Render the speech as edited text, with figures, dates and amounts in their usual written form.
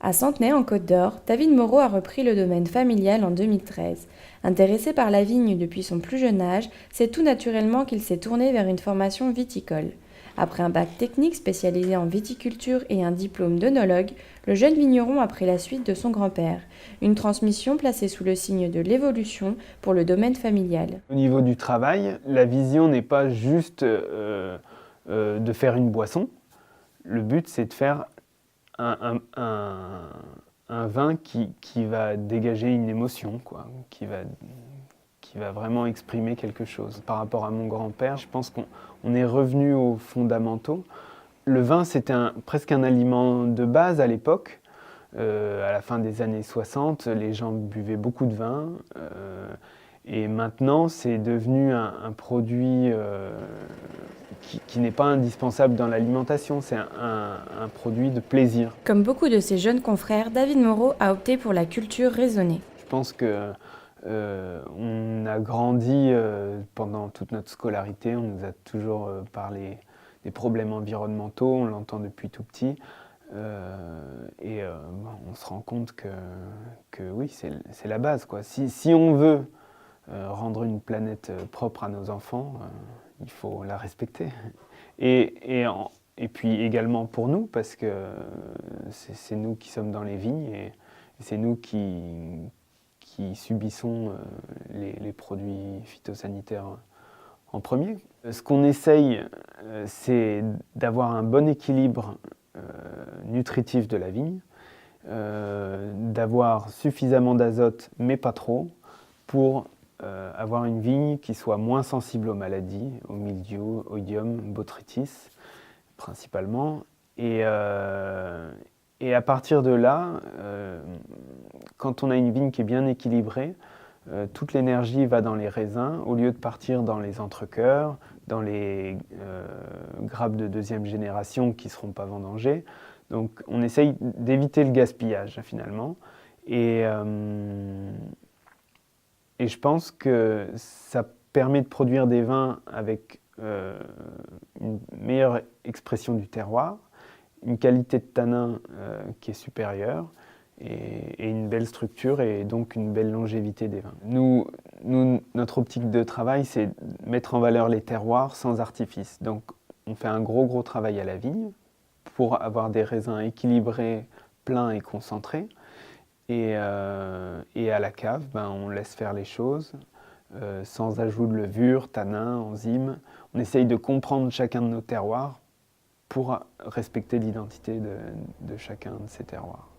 À Centenay, en Côte d'Or, David Moreau a repris le domaine familial en 2013. Intéressé par la vigne depuis son plus jeune âge, c'est tout naturellement qu'il s'est tourné vers une formation viticole. Après un bac technique spécialisé en viticulture et un diplôme d'œnologue, le jeune vigneron a pris la suite de son grand-père. Une transmission placée sous le signe de l'évolution pour le domaine familial. Au niveau du travail, la vision n'est pas juste de faire une boisson. Le but, c'est de faire un vin qui va dégager une émotion, quoi, qui va vraiment exprimer quelque chose. Par rapport à mon grand-père, je pense qu'on est revenu aux fondamentaux. Le vin, c'était presque un aliment de base à l'époque. À la fin des années 60, les gens buvaient beaucoup de vin. Et maintenant, c'est devenu un produit qui n'est pas indispensable dans l'alimentation, c'est un produit de plaisir. Comme beaucoup de ses jeunes confrères, David Moreau a opté pour la culture raisonnée. Je pense que on a grandi pendant toute notre scolarité, on nous a toujours parlé des problèmes environnementaux, on l'entend depuis tout petit. On se rend compte que oui, c'est la base, quoi. Si on veut rendre une planète propre à nos enfants, il faut la respecter. Et puis également pour nous, parce que c'est nous qui sommes dans les vignes et c'est nous qui subissons les produits phytosanitaires en premier. Ce qu'on essaye, c'est d'avoir un bon équilibre nutritif de la vigne, d'avoir suffisamment d'azote, mais pas trop, pour avoir une vigne qui soit moins sensible aux maladies, au mildiou, oïdium, botrytis principalement. Et à partir de là, quand on a une vigne qui est bien équilibrée, toute l'énergie va dans les raisins au lieu de partir dans les entrecœurs, dans les grappes de deuxième génération qui ne seront pas vendangées. Donc on essaye d'éviter le gaspillage finalement. Et je pense que ça permet de produire des vins avec une meilleure expression du terroir, une qualité de tanin qui est supérieure et une belle structure et donc une belle longévité des vins. Nous, notre optique de travail, c'est mettre en valeur les terroirs sans artifice. Donc on fait un gros travail à la vigne pour avoir des raisins équilibrés, pleins et concentrés. Et à la cave, on laisse faire les choses sans ajout de levure, tanin, enzymes. On essaye de comprendre chacun de nos terroirs pour respecter l'identité de chacun de ces terroirs.